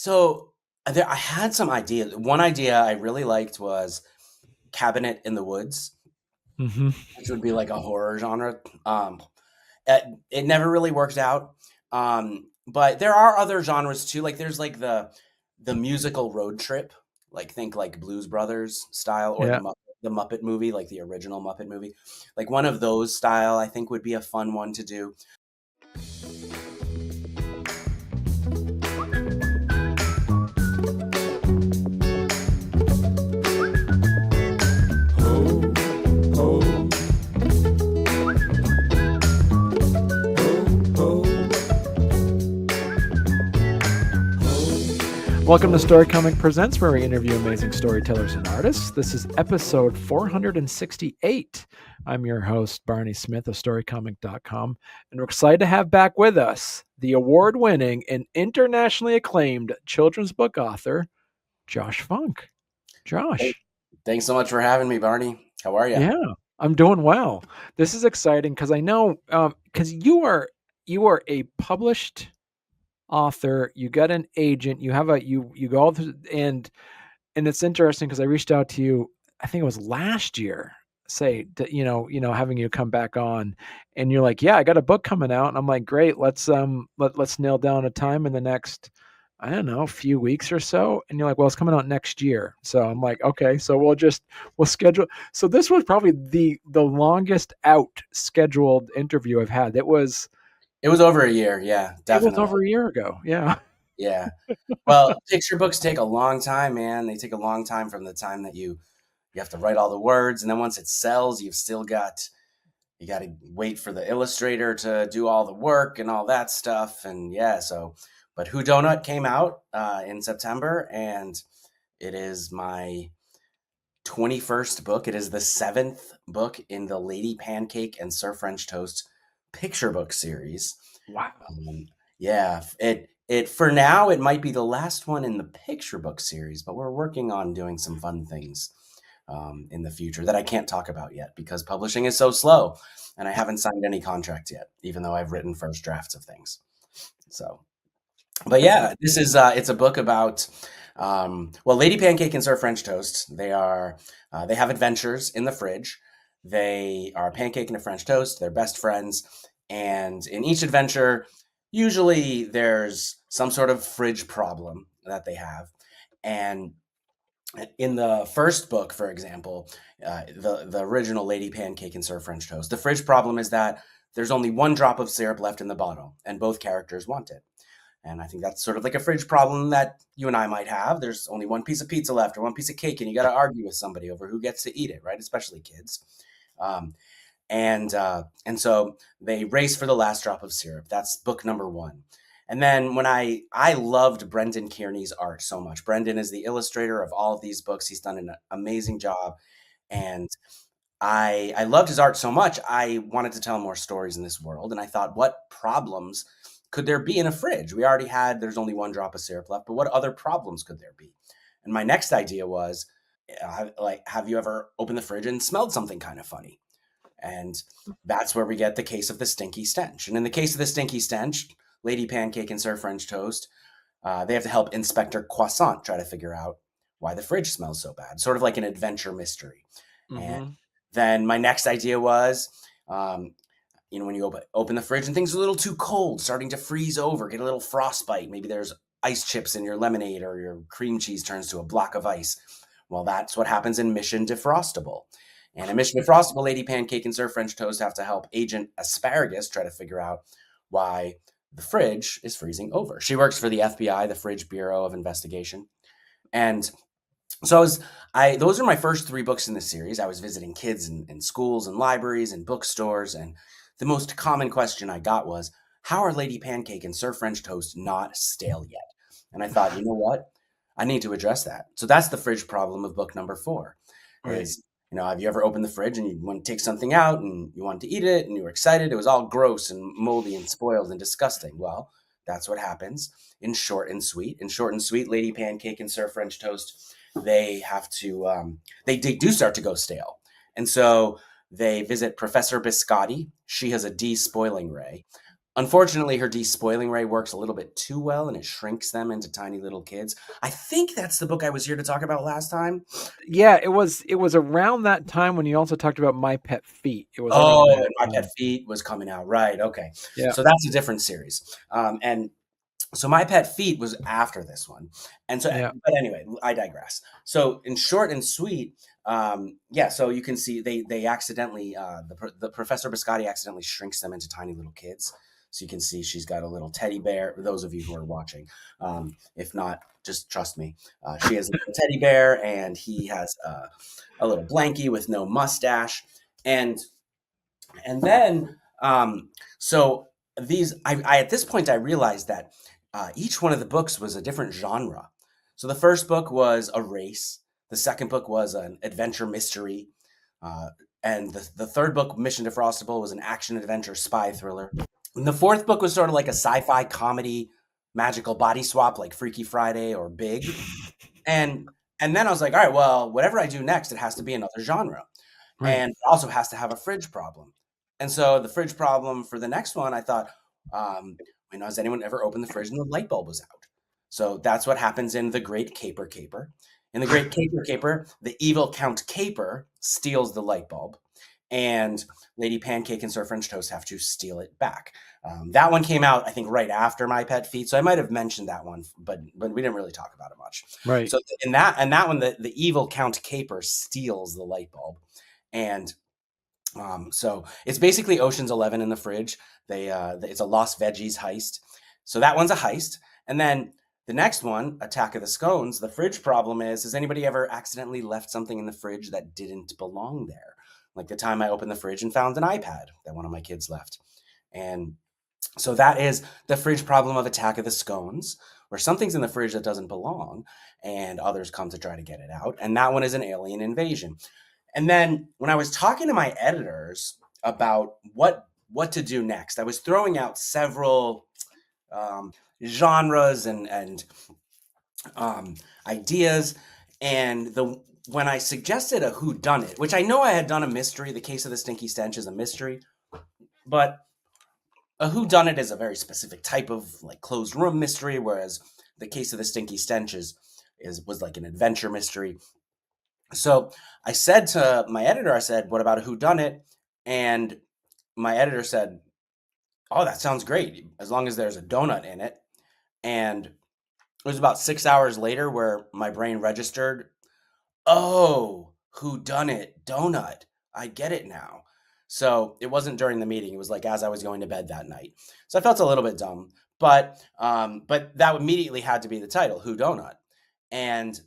So I had some ideas. One idea I really liked was Cabinet in the Woods, Hmm. which would be like a horror genre. It never really worked out. But there are other genres too. Like there's like the musical road trip, like think like Blues Brothers style, or Yeah. the Muppet movie, like the original Muppet movie. Like one of those style, I think would be a fun one to do. Welcome to Storycomic Presents, where we interview amazing storytellers and artists. This is episode 468. I'm your host, Barney Smith of Storycomic.com, and we're excited to have back with us the award-winning and internationally acclaimed children's book author, Josh Funk. Hey, Josh. thanks so much for having me, Barney. How are you? Yeah, I'm doing well. This is exciting because I know because you are a published author, you got an agent, you have a you go through, and it's interesting because I reached out to you, I think it was last year, say that having you come back on, and you're like, yeah, I got a book coming out, and I'm like, great, let's nail down a time in the next, I don't know, few weeks or so. And you're like, well, it's coming out next year. So I'm like, okay, so we'll schedule. So this was probably the longest out scheduled interview I've had. It was over a year. Yeah, It was definitely. over a year ago. Yeah. Yeah. Well, picture books take a long time, man. They take a long time from the time that you have to write all the words, and then once it sells, you got to wait for the illustrator to do all the work and all that stuff. And yeah, so but Whodonut came out in September, and it is my 21st book. It is the seventh book in the Lady Pancake and Sir French Toast picture book series. Wow. Um, yeah, it for now it might be the last one in the picture book series, but we're working on doing some fun things in the future that I can't talk about yet because publishing is so slow, and I haven't signed any contracts yet, even though I've written first drafts of things. So, but yeah, this is it's a book about well, Lady Pancake and Sir French Toast. They have adventures in the fridge. They are a pancake and a French toast. They're best friends, and in each adventure, usually there's some sort of fridge problem that they have. And in the first book, for example, the original Lady Pancake and Sir French Toast, the fridge problem is that there's only one drop of syrup left in the bottle, and both characters want it. And I think that's sort of like a fridge problem that you and I might have. There's only one piece of pizza left or one piece of cake, and you got to argue with somebody over who gets to eat it, right? Especially kids. Um, and so they race for the last drop of syrup. That's book number one. And then when I loved Brendan Kearney's art so much. Brendan is the illustrator of all of these books. He's done an amazing job, and I loved his art so much. I wanted to tell more stories in this world, and I thought, what problems could there be in a fridge? We already had there's only one drop of syrup left, but what other problems could there be? And my next idea was, like, have you ever opened the fridge and smelled something kind of funny? And that's where we get the case of the stinky stench. And in the case of the stinky stench, Lady Pancake and Sir French Toast, they have to help Inspector Croissant try to figure out why the fridge smells so bad, sort of like an adventure mystery. And Hmm. then my next idea was, um, when you open the fridge and things are a little too cold, starting to freeze over, get a little frostbite. Maybe there's ice chips in your lemonade or your cream cheese turns to a block of ice. Well, that's what happens in Mission Defrostable. And in Mission Defrostable, Lady Pancake and Sir French Toast have to help Agent Asparagus try to figure out why the fridge is freezing over. She works for the FBI, the Fridge Bureau of Investigation. And so those are my first three books in the series. I was visiting kids in schools and libraries and bookstores, and the most common question I got was, how are Lady Pancake and Sir French Toast not stale yet? And I thought, you know what? I need to address that. So that's the fridge problem of book number four Right. is, have you ever opened the fridge and you want to take something out and you wanted to eat it and you were excited? It was all gross and moldy and spoiled and disgusting. Well, that's what happens in Short and Sweet. In Short and Sweet, Lady Pancake and Sir French Toast, they have to, they do start to go stale. And so they visit Professor Biscotti. She has a despoiling ray. Unfortunately, her despoiling ray works a little bit too well, and it shrinks them into tiny little kids. I think that's the book I was here to talk about last time. Yeah, it was around that time when you also talked about My Pet Feet. It was around Oh, that and My Pet time. Feet was coming out, right? Okay, Yeah, so that's a different series. And so My Pet Feet was after this one, and so, yeah, but anyway, I digress. So in short and sweet, yeah. So you can see they accidentally the Professor Biscotti accidentally shrinks them into tiny little kids. So you can see she's got a little teddy bear. For those of you who are watching, if not, just trust me. She has a little teddy bear, and he has a little blankie with no mustache, and then so these I at this point I realized that each one of the books was a different genre. So the first book was a race, the second book was an adventure mystery, uh, and the third book, Mission to Frostable, was an action adventure spy thriller, and the fourth book was sort of like a sci-fi comedy magical body swap like Freaky Friday or Big. And then I was like, all right, well, whatever I do next, it has to be another genre, right. and it also has to have a fridge problem. And so the fridge problem for the next one, I thought, has anyone ever opened the fridge and the light bulb was out? So that's what happens in The Great Caper Caper. In The Great Caper Caper, the evil Count Caper steals the light bulb, and Lady Pancake and Sir French Toast have to steal it back. That one came out, I think, right after My Pet Feet, so I might have mentioned that one, but we didn't really talk about it much. Right. So in that one, the evil Count Caper steals the light bulb, and so it's basically Ocean's 11 in the fridge. It's a Lost Veggies heist. So that one's a heist, and then the next one, Attack of the Scones. The fridge problem is: has anybody ever accidentally left something in the fridge that didn't belong there? Like the time I opened the fridge and found an iPad that one of my kids left, and so that is the fridge problem of Attack of the Scones, where something's in the fridge that doesn't belong, and others come to try to get it out. And that one is an alien invasion. And then when I was talking to my editors about what to do next, I was throwing out several genres and um, ideas. And the when I suggested a whodunit, which I know I had done a mystery, The Case of the Stinky Stench is a mystery, but a whodunit is a very specific type of like closed room mystery, whereas The Case of the Stinky Stench was like an adventure mystery. So I said to my editor, I said, "What about a whodunit?" And my editor said, "Oh, that sounds great, as long as there's a donut in it." And it was about 6 hours later where my brain registered, "Oh, whodunit, donut. I get it now." So it wasn't during the meeting; it was like as I was going to bed that night. So I felt a little bit dumb, but that immediately had to be the title, Whodonut. And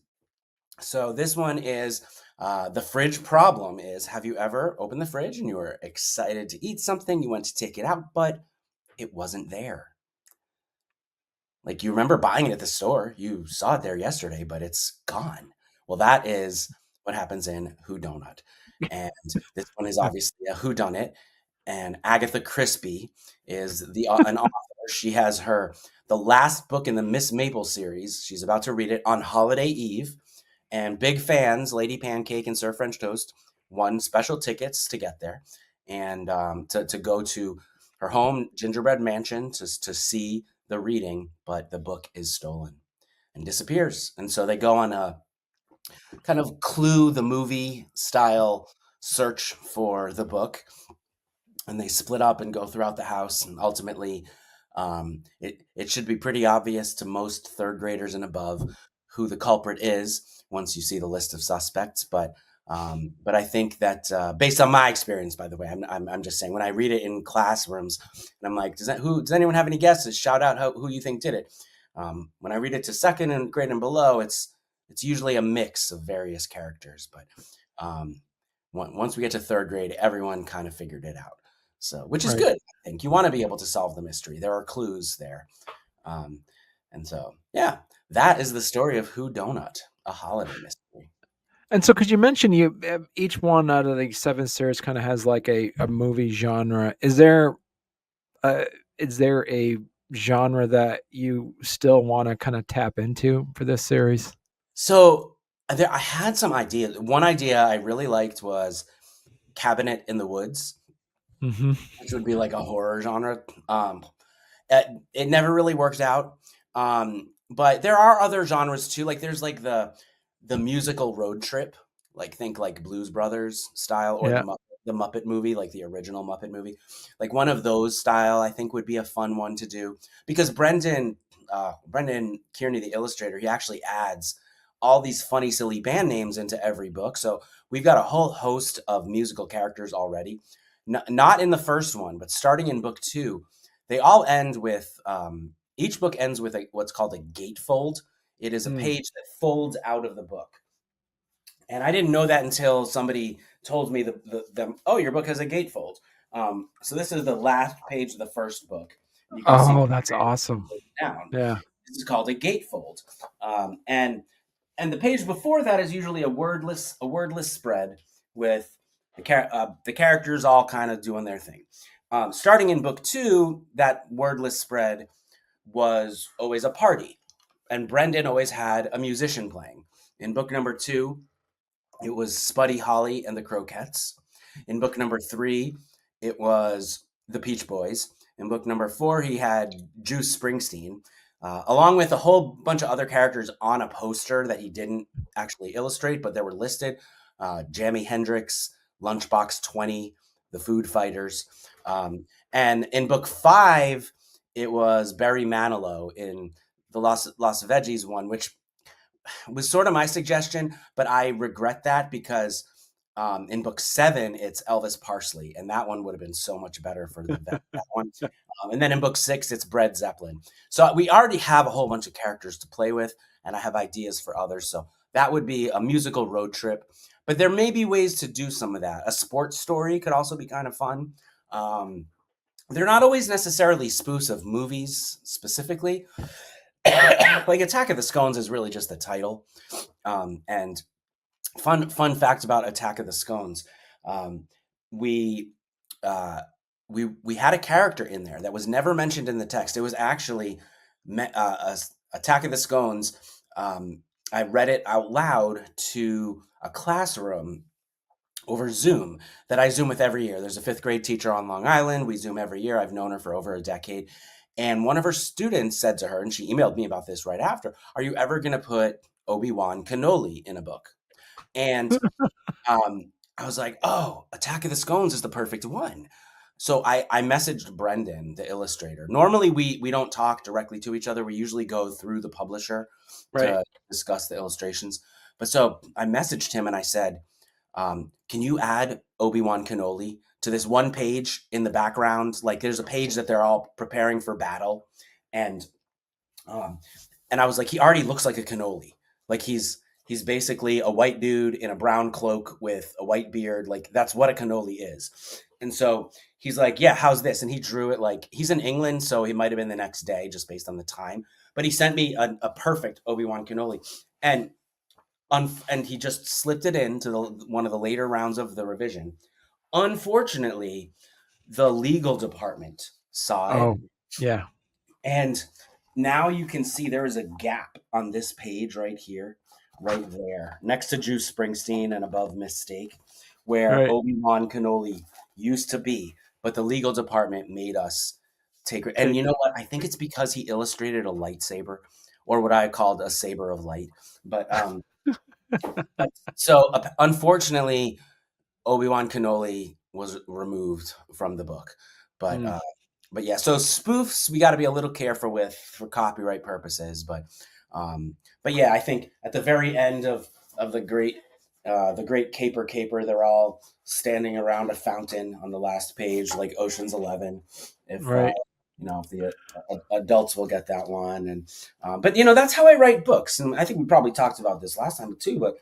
so this one is the fridge problem is: have you ever opened the fridge and you were excited to eat something, you went to take it out, but it wasn't there? Like you remember buying it at the store, you saw it there yesterday, but it's gone. Well, that is what happens in Whodonut. And this one is obviously a whodunit. And Agatha Christie is an author. She has the last book in the Miss Maple series. She's about to read it on holiday eve, and big fans, Lady Pancake and Sir French Toast, won special tickets to get there and to go to her home gingerbread mansion to see the reading, but the book is stolen and disappears. And so they go on a kind of Clue the movie style search for the book, and they split up and go throughout the house, and ultimately it should be pretty obvious to most third graders and above who the culprit is once you see the list of suspects. But I think that based on my experience, by the way, I'm just saying, when I read it in classrooms and I'm like, does anyone have any guesses? Shout out who you think did it. When I read it to second and grade and below, it's usually a mix of various characters. But um, once we get to third grade, everyone kind of figured it out. So, which is Right. good. I think you want to be able to solve the mystery. There are clues there. Um, and so, yeah, that is the story of Who Donut, a holiday mystery. And so, because you mentioned each one out of the seven series kind of has like a movie genre. Uh, is there a genre that you still want to kind of tap into for this series? So, I had some ideas. One idea I really liked was Cabinet in the Woods, Hmm. which would be like a horror genre. it never really worked out. But there are other genres too. Like there's like the musical road trip, like think like Blues Brothers style, or Yeah. the Muppet movie, like the original Muppet movie. Like one of those style, I think would be a fun one to do because Brendan Kearney, the illustrator, he actually adds all these funny, silly band names into every book. So we've got a whole host of musical characters already. Not in the first one, but starting in book two, they all end with each book ends with what's called a gatefold. It is a Mm. page that folds out of the book. And I didn't know that until somebody told me oh, your book has a gatefold. So this is the last page of the first book. You can see Oh, that's awesome. down. Yeah. This is called a gatefold. And the page before that is usually a wordless spread with the characters all kind of doing their thing. Starting in book two, that wordless spread was always a party, and Brendan always had a musician playing. In book number two, it was Spuddy Holly and the Croquettes. In book number three, it was the Peach Boys. In book number four, he had Juice Springsteen, along with a whole bunch of other characters on a poster that he didn't actually illustrate, but they were listed. Jimi Hendrix, Lunchbox 20, the Food Fighters. And in book five, it was Barry Manilow in the Lost Veggies one, which was sort of my suggestion, but I regret that because in book seven, it's Elvis Parsley, and that one would have been so much better for that one. And then in book six, it's Brad Zeppelin. So we already have a whole bunch of characters to play with, and I have ideas for others. So that would be a musical road trip. But there may be ways to do some of that. A sports story could also be kind of fun. Um, they're not always necessarily spoofs of movies specifically. Like Attack of the Scones is really just the title. And fun fact about Attack of the Scones, um, we we had a character in there that was never mentioned in the text. It was actually Attack of the Scones. I read it out loud to a classroom over Zoom that I Zoom with every year. There's a fifth grade teacher on Long Island. We Zoom every year. I've known her for over a decade. And one of her students said to her, and she emailed me about this right after, are you ever going to put Obi-Wan cannoli in a book? And I was like, oh, Attack of the Scones is the perfect one. So I messaged Brendan, the illustrator. Normally we don't talk directly to each other. We usually go through the publisher Right. to discuss the illustrations. But so I messaged him and I said, can you add Obi-Wan cannoli to this one page in the background? Like there's a page that they're all preparing for battle. And um, and I was like, he already looks like a cannoli. Like he's basically a white dude in a brown cloak with a white beard. Like that's what a cannoli is. And so he's like, yeah, how's this? And he drew it like he's in England, so he might have been the next day just based on the time. But he sent me a perfect Obi-Wan cannoli. And and he just slipped it into one of the later rounds of the revision. Unfortunately, the legal department saw it, Oh, yeah. and now you can see there is a gap on this page right here, right there, next to Juice Springsteen and above Mistake, where Right. Obi-Wan Kenobi used to be. But the legal department made us take it. And Take you know what? I think it's because he illustrated a lightsaber, or what I called a saber of light. But so unfortunately, Obi-Wan Kenobi was removed from the book. But mm, but yeah, so spoofs we got to be a little careful with for copyright purposes. Um, but yeah, I think at the very end of the great Caper, they're all standing around a fountain on the last page, like Ocean's 11. If right. if the adults will get that one, and but that's how I write books, and I think we probably talked about this last time too, but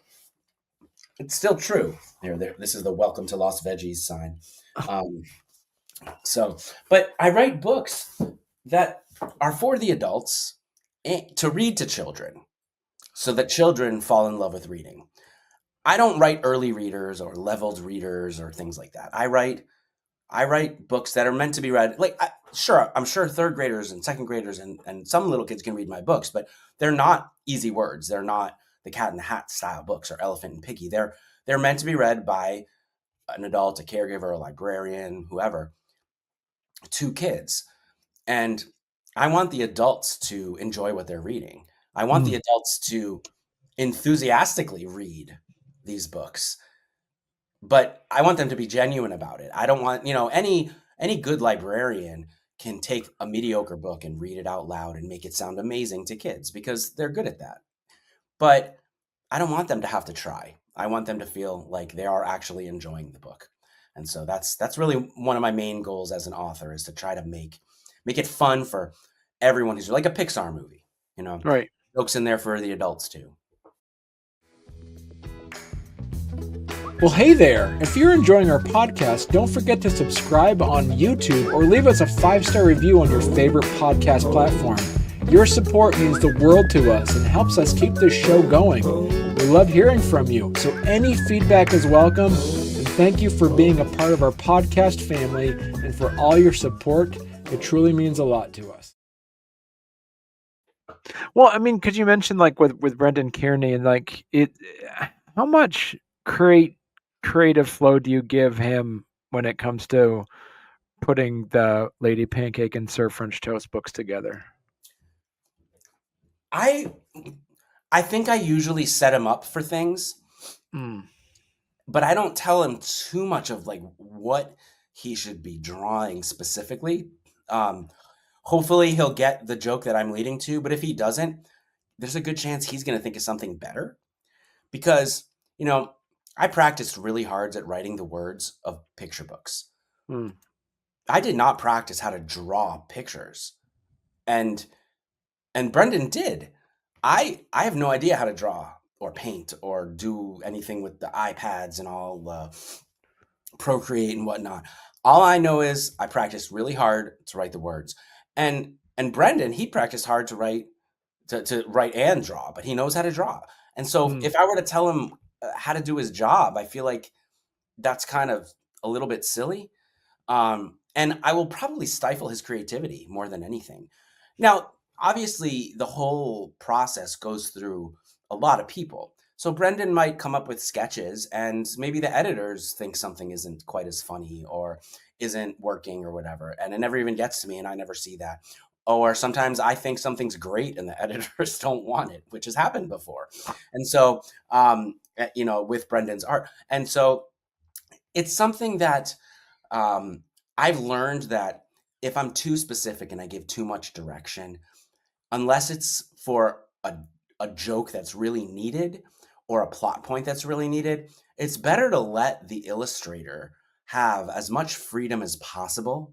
it's still true. There. This is the "Welcome to Lost Veggies" sign. Um, so, but I write books that are for the adults to read to children, so that children fall in love with reading. I don't write early readers or leveled readers or things like that. I write books that are meant to be read. Like, sure, I'm sure third graders and second graders and some little kids can read my books, but they're not easy words. They're not the Cat in the Hat style books or Elephant and Piggy. They're meant to be read by an adult, a caregiver, a librarian, whoever, to kids. And I want the adults to enjoy what they're reading. I want the Mm, adults to enthusiastically read these books, but I want them to be genuine about it. I don't want, any good librarian can take a mediocre book and read it out loud and make it sound amazing to kids because they're good at that. But I don't want them to have to try. I want them to feel like they are actually enjoying the book. And so that's really one of my main goals as an author, is to try to make it fun for everyone who's like a Pixar movie, you know. right. Jokes in there for the adults too. Well, hey there. If you're enjoying our podcast, don't forget to subscribe on YouTube or leave us a 5-star review on your favorite podcast platform. Your support means the world to us and helps us keep this show going. We love hearing from you, so any feedback is welcome. And thank you for being a part of our podcast family and for all your support. It truly means a lot to us. Well, I mean, could you mention like with Brendan Kearney and like it, how much creative flow do you give him when it comes to putting the Lady Pancake and Sir French Toast books together? I I think I usually set him up for things, Mm, but I don't tell him too much of like what he should be drawing specifically. Um, Hopefully he'll get the joke that I'm leading to, but if he doesn't, there's a good chance he's going to think of something better because, you know, I practiced really hard at writing the words of picture books. mm, I did not practice how to draw pictures. And Brendan did. I have no idea how to draw or paint or do anything with the iPads and all the Procreate and whatnot. All I know is I practiced really hard to write the words. And Brendan, he practiced hard to write and draw, but he knows how to draw. And so mm, if I were to tell him how to do his job, I feel like that's kind of a little bit silly. And I will probably stifle his creativity more than anything. Now, obviously, the whole process goes through a lot of people. So Brendan might come up with sketches, and maybe the editors think something isn't quite as funny or isn't working or whatever. And it never even gets to me, and I never see that. Or sometimes I think something's great and the editors don't want it, which has happened before. And so, with Brendan's art. And so it's something that um, I've learned that if I'm too specific and I give too much direction, unless it's for a joke that's really needed or a plot point that's really needed, it's better to let the illustrator have as much freedom as possible,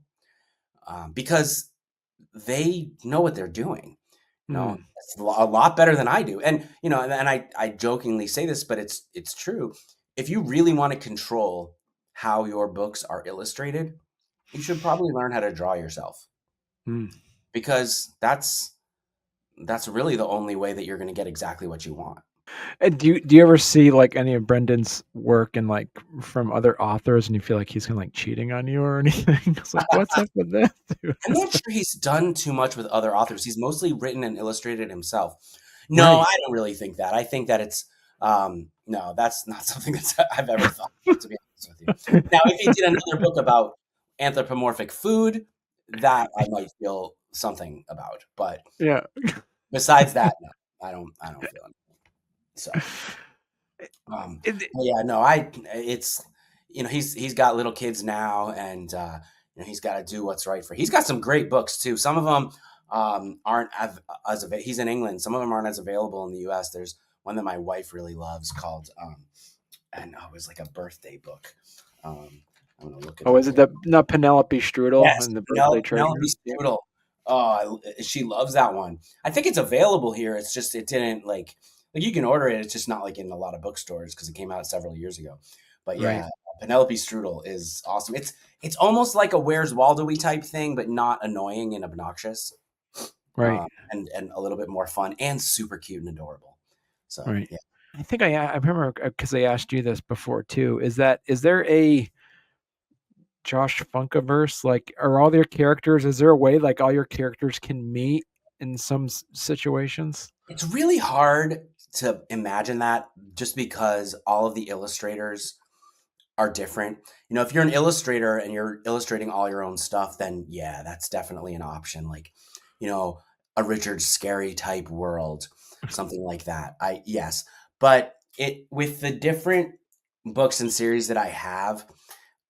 because they know what they're doing. mm, It's a lot better than I do. And I jokingly say this, but it's true. If you really want to control how your books are illustrated, you should probably learn how to draw yourself, mm. because that's really the only way that you're going to get exactly what you want. And do you ever see like any of Brendan's work and like from other authors, and you feel like he's kind of like cheating on you or anything? It's like, what's up with that, dude? I'm not sure he's done too much with other authors. He's mostly written and illustrated himself. No, Right. I don't really think that. I think that it's no, that's not something that I've ever thought, to be honest with you. Now, if he did another book about anthropomorphic food, that I might feel something about. But Yeah. besides that, no, I don't feel anything. So, It- but yeah, no, it's, he's got little kids now, and he's got to do what's right for. He's got some great books too. Some of them aren't he's in England. Some of them aren't as available in the U.S. There's one that my wife really loves called and it was like a birthday book. Um, I'm gonna look it oh, up is it here. the not Penelope Strudel Yes, and the birthday Penelope treasure? Yeah. Strudel. Oh, she loves that one. I think it's available here. It's just it didn't like you can order it. It's just not like in a lot of bookstores because it came out several years ago. But Right. yeah, Penelope Strudel is awesome. It's almost like a Where's Waldo-y type thing, but not annoying and obnoxious, Right. and a little bit more fun and super cute and adorable. So Right. yeah. I think I remember because I asked you this before too. Is there a Josh Funkaverse? Like, are all your characters? Is there a way like all your characters can meet in some situations? It's really hard to imagine that just because all of the illustrators are different. If you're an illustrator and you're illustrating all your own stuff, then yeah, that's definitely an option. Like you know, a Richard Scarry type world, something like that. I yes, but it with the different books and series that I have,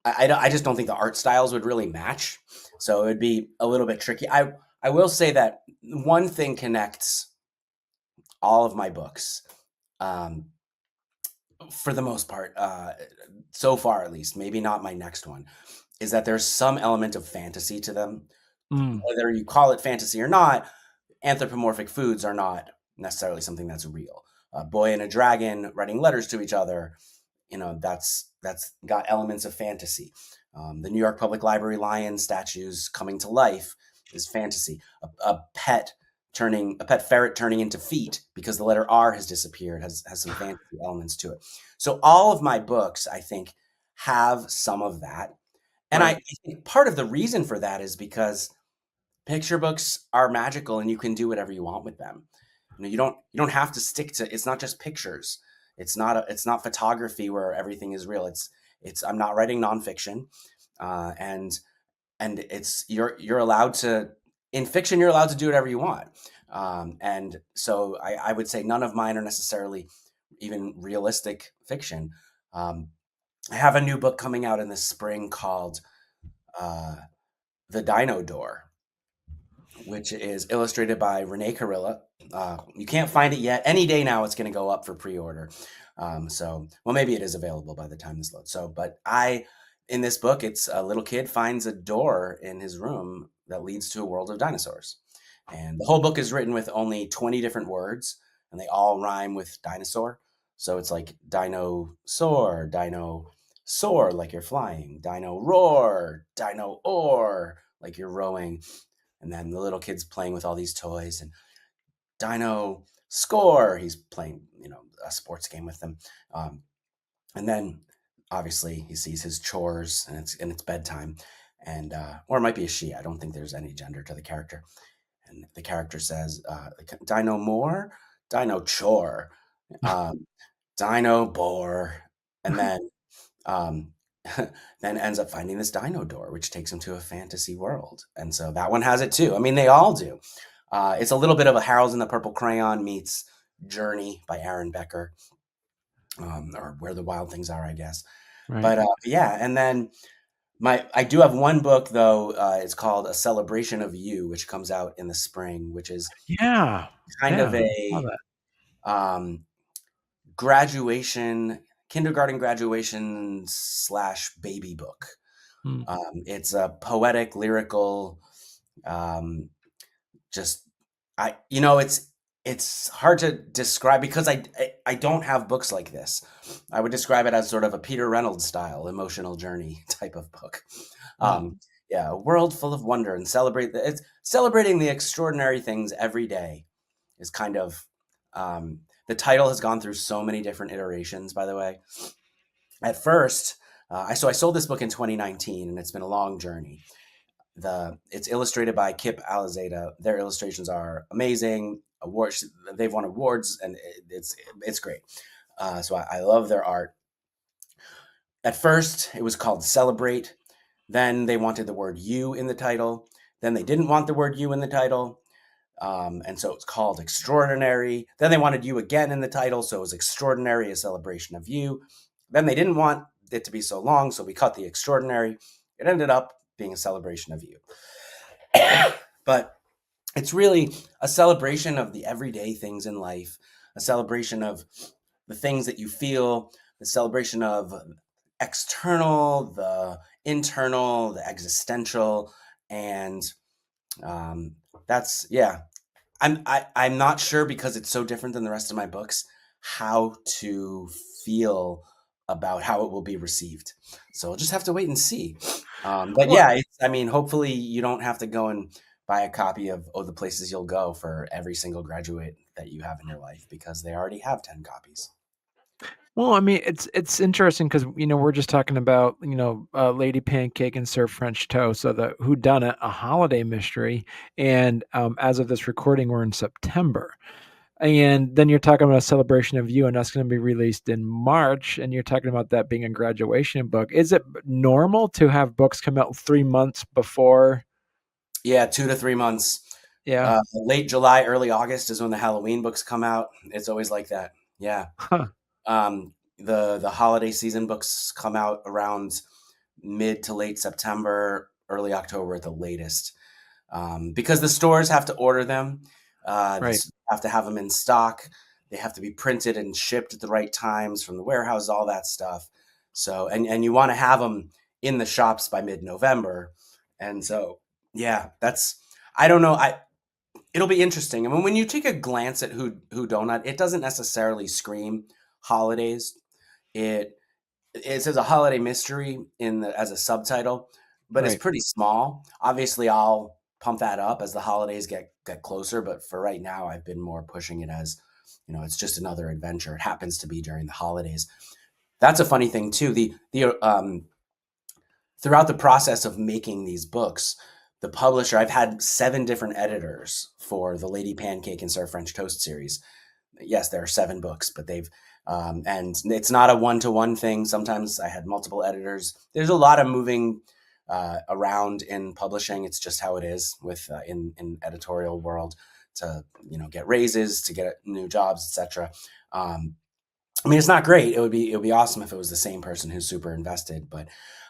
I just don't think the art styles would really match. So it would be a little bit tricky. I will say that one thing connects all of my books, um, for the most part, so far at least, maybe not my next one, is that there's some element of fantasy to them. Mm, Whether you call it fantasy or not, anthropomorphic foods are not necessarily something that's real. A boy and a dragon writing letters to each other, that's got elements of fantasy. The New York Public Library lion statues coming to life is fantasy. A pet ferret turning into feet because the letter R has disappeared has some fantasy elements to it. So all of my books, I think, have some of that, and I right. think part of the reason for that is because picture books are magical and you can do whatever you want with them. You don't have to stick to it's not just pictures. It's not photography where everything is real. It's I'm not writing nonfiction. And it's you're allowed to in fiction you're allowed to do whatever you want. And so I would say none of mine are necessarily even realistic fiction. Um, I have a new book coming out in the spring called uh, The Dino Door, which is illustrated by Renee Carilla. You can't find it yet. Any day now, it's going to go up for pre-order. Well, maybe it is available by the time this loads. In this book, it's a little kid finds a door in his room that leads to a world of dinosaurs, and the whole book is written with only 20 different words, and they all rhyme with dinosaur. So it's like dino soar like you're flying, dino roar, dino oar like you're rowing, and then the little kid's playing with all these toys, and Dino score. He's playing, a sports game with them. Um, and then obviously he sees his chores and it's bedtime. And or it might be a she. I don't think there's any gender to the character. And the character says, Dino more, Dino chore, um, Dino bore. And then um, then ends up finding this dino door, which takes him to a fantasy world. And so that one has it too. I mean, they all do. It's a little bit of a Harold and the Purple Crayon meets Journey by Aaron Becker, or Where the Wild Things Are, I guess. Right. But yeah, and then I do have one book though. It's called A Celebration of You, which comes out in the spring, which is Yeah. kind of Yeah. I saw a that. um, graduation, kindergarten graduation slash baby book. Mm, It's a poetic, lyrical, um, just it's hard to describe because I don't have books like this. I would describe it as sort of a Peter Reynolds style emotional journey type of book. mm. Um, yeah, a world full of wonder and it's celebrating the extraordinary things every day is kind of the title has gone through so many different iterations. By the way, at first, I sold this book in 2019, and it's been a long journey. It's illustrated by Kip Alizada. Their illustrations are amazing. Awards they've won awards, and it's great. So I love their art. At first, it was called Celebrate. Then they wanted the word "you" in the title. Then they didn't want the word "you" in the title, and so it's called Extraordinary. Then they wanted "you" again in the title, so it was Extraordinary, a celebration of you. Then they didn't want it to be so long, so we cut the extraordinary. It ended up being a celebration of you. But it's really a celebration of the everyday things in life, a celebration of the things that you feel, the celebration of external, the internal, the existential, and um, that's yeah. I'm not sure because it's so different than the rest of my books how to feel about how it will be received. So we'll just have to wait and see. But Well, yeah, I mean, hopefully you don't have to go and buy a copy of Oh the Places You'll Go for every single graduate that you have in your life because they already have 10 copies. I mean, it's interesting because we're just talking about Lady Pancake and Sir French Toast, so the Whodunit, a holiday mystery, and as of this recording, we're in September, and then you're talking about a celebration of you, and that's going to be released in March, and you're talking about that being a graduation book. Is it normal to have books come out 3 months before? Yeah, 2 to 3 months. Late July, early August is when the Halloween books come out. It's always like that. Yeah. Huh. The holiday season books come out around mid to late September, early October at the latest, because the stores have to order them. Right. Have to have them in stock. They have to be printed and shipped at the right times from the warehouse, all that stuff. So, and you want to have them in the shops by mid-November. And so, yeah, that's, I don't know. It'll be interesting. I mean, when you take a glance at Whodonut, it doesn't necessarily scream holidays. It it says a holiday mystery as a subtitle, but it's Right. pretty small. Obviously, I'll pump that up as the holidays get closer. But for right now, I've been more pushing it as, it's just another adventure. It happens to be during the holidays. That's a funny thing too. The throughout the process of making these books, the publisher, I've had 7 different editors for the Lady Pancake and Sir French Toast series. Yes, there are 7 books, but and it's not a one-to-one thing. Sometimes I had multiple editors. There's a lot of moving around in publishing. It's just how it is with in editorial world, to get raises, to get new jobs, etc. I mean, it's not great. It would be awesome if it was the same person who's super invested, but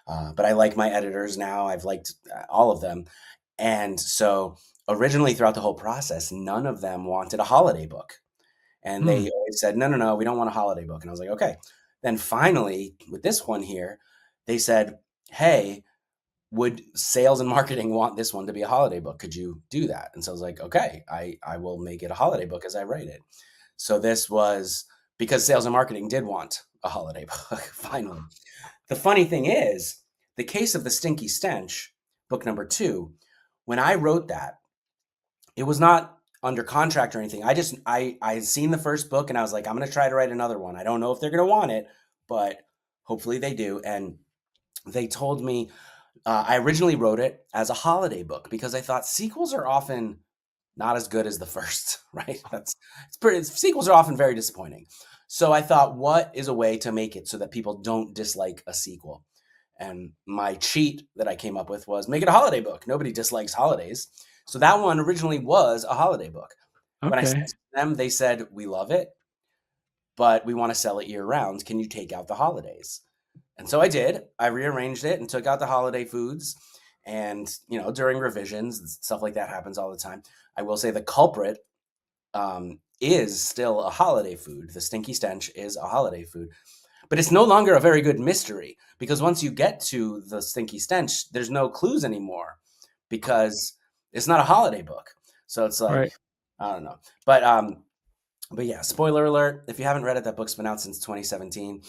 I like my editors now. I've liked all of them, and so originally throughout the whole process, none of them wanted a holiday book, and Hmm. they always said, "No, no, no, we don't want a holiday book." And I was like, "Okay." Then finally, with this one here, they said, "Hey, would sales and marketing want this one to be a holiday book? Could you do that?" And so I was like, "Okay, I will make it a holiday book as I write it." So this was because sales and marketing did want a holiday book finally. The funny thing is, The Case of the Stinky Stench, book number 2, when I wrote that, it was not under contract or anything. I had seen the first book and I was like, I'm going to try to write another one. I don't know if they're going to want it, but hopefully they do. And they told me, I originally wrote it as a holiday book because I thought sequels are often not as good as the first, right? Sequels are often very disappointing. So I thought, what is a way to make it so that people don't dislike a sequel? And my cheat that I came up with was make it a holiday book. Nobody dislikes holidays. So that one originally was a holiday book. When I sent Okay. it to them, they said, "We love it, but we want to sell it year round. Can you take out the holidays?" And so I did. I rearranged it and took out the holiday foods. And, during revisions, stuff like that happens all the time. I will say the culprit is still a holiday food. The stinky stench is a holiday food. But it's no longer a very good mystery because once you get to the stinky stench, there's no clues anymore because it's not a holiday book. So it's like, Right. I don't know. But yeah, spoiler alert, if you haven't read it, that book's been out since 2017.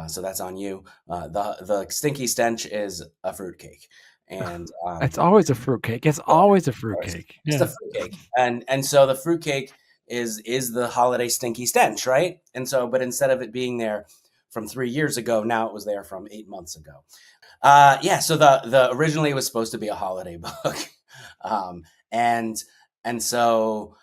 So that's on you. The stinky stench is a fruitcake. And It's always a fruitcake. It's yeah, always a of course. fruitcake. It's the Yeah. fruitcake. And so the fruitcake is the holiday stinky stench, right? And so, but instead of it being there from 3 years ago, now it was there from 8 months ago. Yeah, so the originally it was supposed to be a holiday book. um, and and so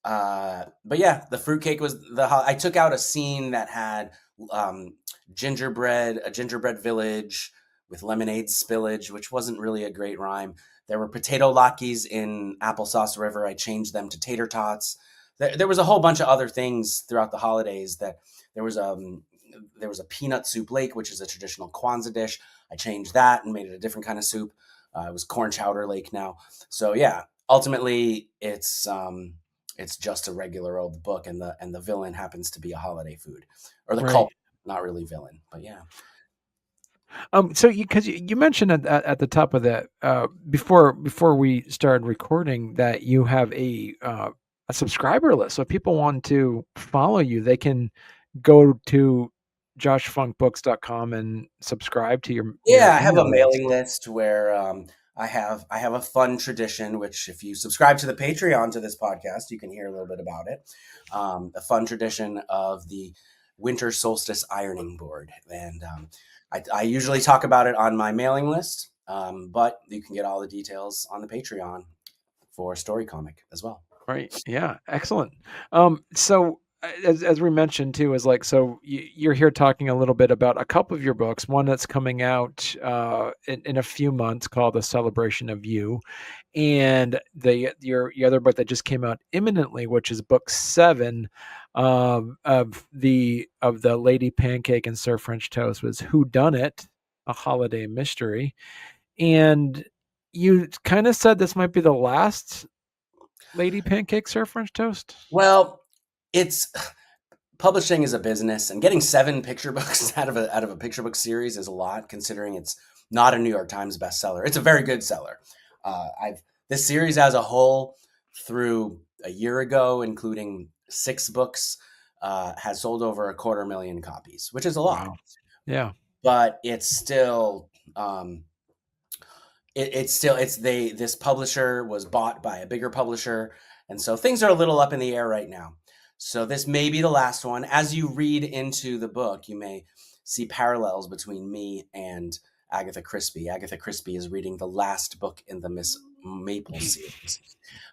but yeah, the fruitcake was I took out a scene that had um, a gingerbread village with lemonade spillage, which wasn't really a great rhyme. There were potato latkes in Applesauce River. I changed them to tater tots. There was a whole bunch of other things throughout the holidays. There was there was a peanut soup lake, which is a traditional Kwanzaa dish. I changed that and made it a different kind of soup. It was corn chowder lake now. So yeah, ultimately it's just a regular old book, and the villain happens to be a holiday food, or the Right. cult, not really villain, but yeah. So you mentioned at the top of that before we started recording that you have a subscriber list. So if people want to follow you, they can go to joshfunkbooks.com and subscribe to your Yeah, I have a email list. mailing list where I have a fun tradition, which if you subscribe to the Patreon to this podcast, you can hear a little bit about it. A fun tradition of the winter solstice ironing board, and I usually talk about it on my mailing list, but you can get all the details on the Patreon for Storycomic as well. Right. Yeah. Excellent. So as we mentioned too, is like, so you're here talking a little bit about a couple of your books, one that's coming out in a few months called A Celebration of You. and your other book that just came out imminently, which is book 7 of the Lady Pancake and Sir French Toast, was Whodunit, a holiday mystery. And you kind of said this might be the last Lady Pancake Sir French Toast. Well, it's publishing is a business, and getting 7 picture books out of a picture book series is a lot, considering it's not a New York Times bestseller. It's a very good seller. I've this series as a whole, through a year ago, including 6 books, has sold over 250,000 copies, which is a lot. Wow. Yeah. But it's still this publisher was bought by a bigger publisher, and so things are a little up in the air right now. So this may be the last one. As you read into the book, you may see parallels between me and Agatha Christie. Agatha Christie is reading the last book in the Miss Maple series.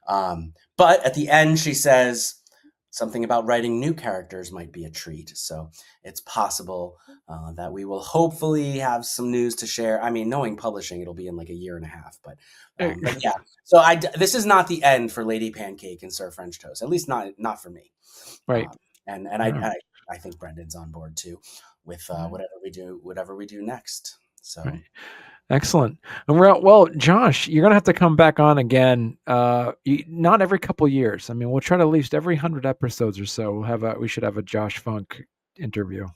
But at the end, she says something about writing new characters might be a treat. So it's possible that we will hopefully have some news to share. I mean, knowing publishing, it'll be in like a year and a half. But yeah, so this is not the end for Lady Pancake and Sir French Toast, at least not for me. Right. And I think Brendan's on board too with whatever we do next. So. Right. Excellent. And well, Josh, you're gonna have to come back on again. Not every couple years. I mean, we'll try to at least every 100 episodes or so. We should have a Josh Funk interview.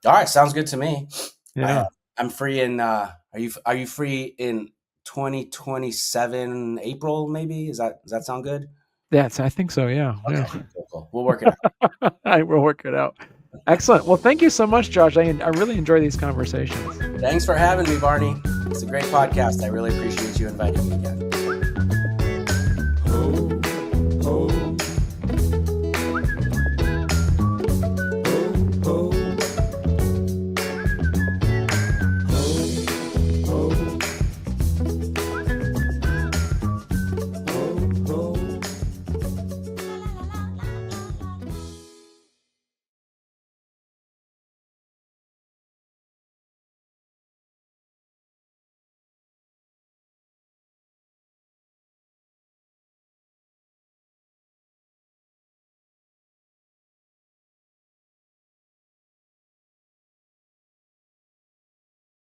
All right, sounds good to me. Yeah, I'm free in. Are you free in 2027 April? Maybe does that sound good? Yes, I think so. Yeah. Okay, Yeah. cool. We'll work it out. I will work it out. Excellent. Well, thank you so much, Josh. I really enjoy these conversations. Thanks for having me, Barney. It's a great podcast. I really appreciate you inviting me again.